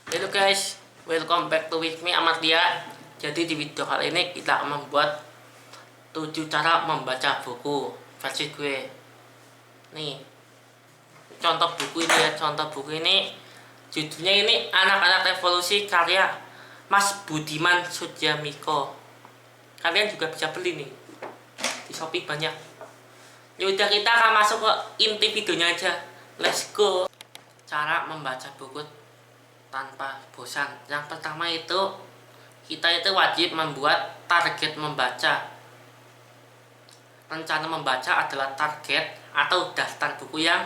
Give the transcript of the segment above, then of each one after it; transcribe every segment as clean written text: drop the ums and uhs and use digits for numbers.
Halo guys, welcome back to with me Amartya. Jadi di video kali ini kita akan membuat 7 cara membaca buku versi gue. Nih, contoh buku ini ya, contoh buku ini judulnya ini Anak-anak Revolusi karya Mas Budiman Sudjamiko. Kalian juga bisa beli nih di Shopee banyak. Yaudah, kita akan masuk ke inti videonya aja. Let's go. Cara membaca buku tanpa bosan. Yang pertama itu kita itu wajib membuat target membaca. Rencana membaca adalah target atau daftar buku yang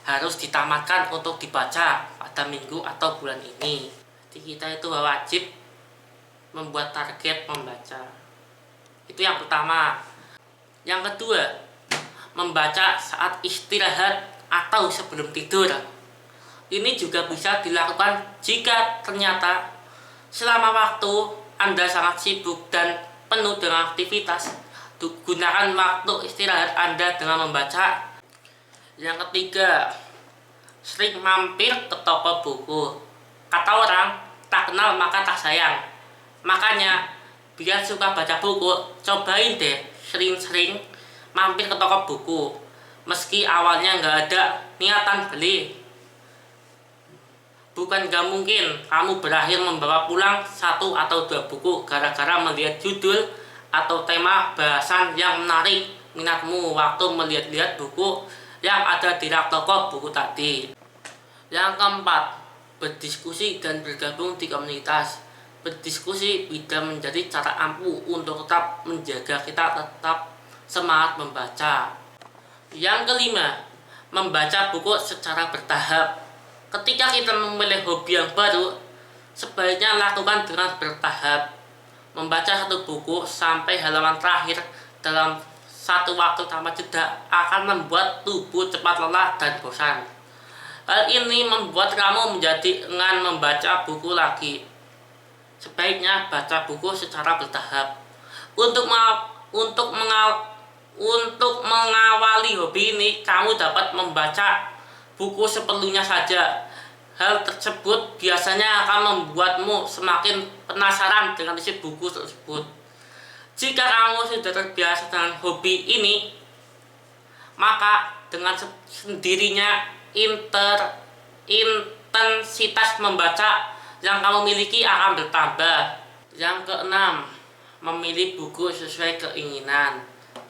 harus ditamatkan untuk dibaca pada minggu atau bulan ini. Jadi kita itu wajib membuat target membaca. Itu yang pertama. Yang kedua, membaca saat istirahat atau sebelum tidur. Ini juga bisa dilakukan jika ternyata selama waktu Anda sangat sibuk dan penuh dengan aktivitas. Gunakan waktu istirahat Anda dengan membaca. Yang ketiga, sering mampir ke toko buku. Kata orang, tak kenal maka tak sayang. Makanya, biar suka baca buku, cobain deh sering-sering mampir ke toko buku. Meski awalnya nggak ada niatan beli. Bukan gak mungkin kamu berakhir membawa pulang 1 atau 2 buku gara-gara melihat judul atau tema bahasan yang menarik minatmu waktu melihat-lihat buku yang ada di rak toko buku tadi. Yang keempat, berdiskusi dan bergabung di komunitas. Berdiskusi bisa menjadi cara ampuh untuk tetap menjaga kita tetap semangat membaca. Yang kelima, membaca buku secara bertahap. Ketika kita memilih hobi yang baru, sebaiknya lakukan dengan bertahap. Membaca satu buku sampai halaman terakhir dalam satu waktu tanpa jeda akan membuat tubuh cepat lelah dan bosan. Hal ini membuat kamu menjadi enggan membaca buku lagi. Sebaiknya baca buku secara bertahap. Untuk mengawali hobi ini, kamu dapat membaca buku seperlunya saja. Hal tersebut biasanya akan membuatmu semakin penasaran dengan isi buku tersebut. Jika kamu sudah terbiasa dengan hobi ini, maka dengan sendirinya intensitas membaca yang kamu miliki akan bertambah. Yang keenam, memilih buku sesuai keinginan.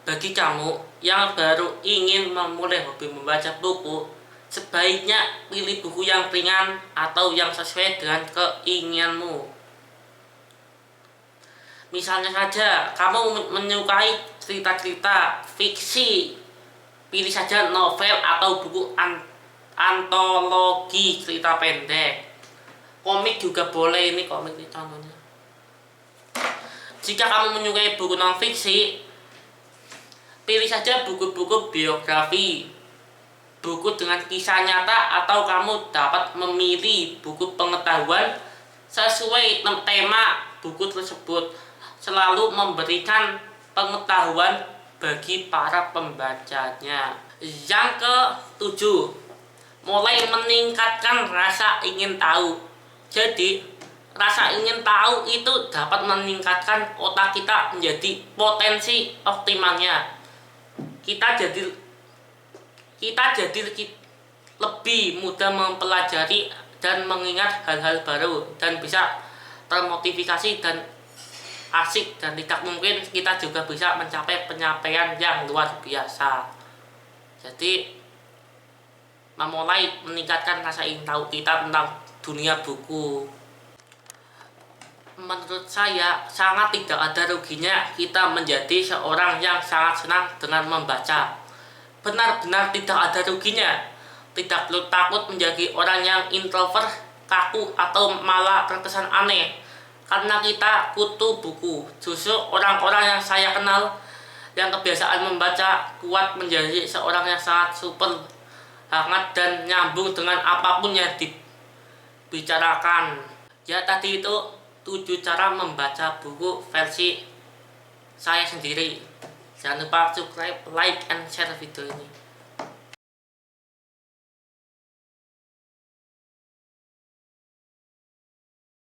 Bagi kamu yang baru ingin memulai hobi membaca buku, sebaiknya pilih buku yang ringan atau yang sesuai dengan keinginanmu. Misalnya saja, kamu menyukai cerita-cerita fiksi, pilih saja novel atau buku antologi cerita pendek. Komik juga boleh, ini komik ini contohnya. Jika kamu menyukai buku non-fiksi, pilih saja buku-buku biografi, buku dengan kisah nyata, atau kamu dapat memilih buku pengetahuan sesuai tema buku tersebut. Selalu memberikan pengetahuan bagi para pembacanya. Yang ke-7, mulai meningkatkan rasa ingin tahu. Jadi, rasa ingin tahu itu dapat meningkatkan otak kita menjadi potensi optimalnya. Kita jadi lebih mudah mempelajari dan mengingat hal-hal baru dan bisa termotivasi dan asik, dan tidak mungkin kita juga bisa mencapai pencapaian yang luar biasa. Jadi memulai meningkatkan rasa ingin tahu kita tentang dunia buku. Menurut saya sangat tidak ada ruginya kita menjadi seorang yang sangat senang dengan membaca. Benar-benar tidak ada ruginya. Tidak perlu takut menjadi orang yang introvert, kaku, atau malah terkesan aneh karena kita kutu buku. Justru orang-orang yang saya kenal yang kebiasaan membaca kuat menjadi seorang yang sangat super hangat dan nyambung dengan apapun yang dibicarakan. Ya, tadi itu 7 cara membaca buku versi saya sendiri. Jangan lupa subscribe, like, and share video ini.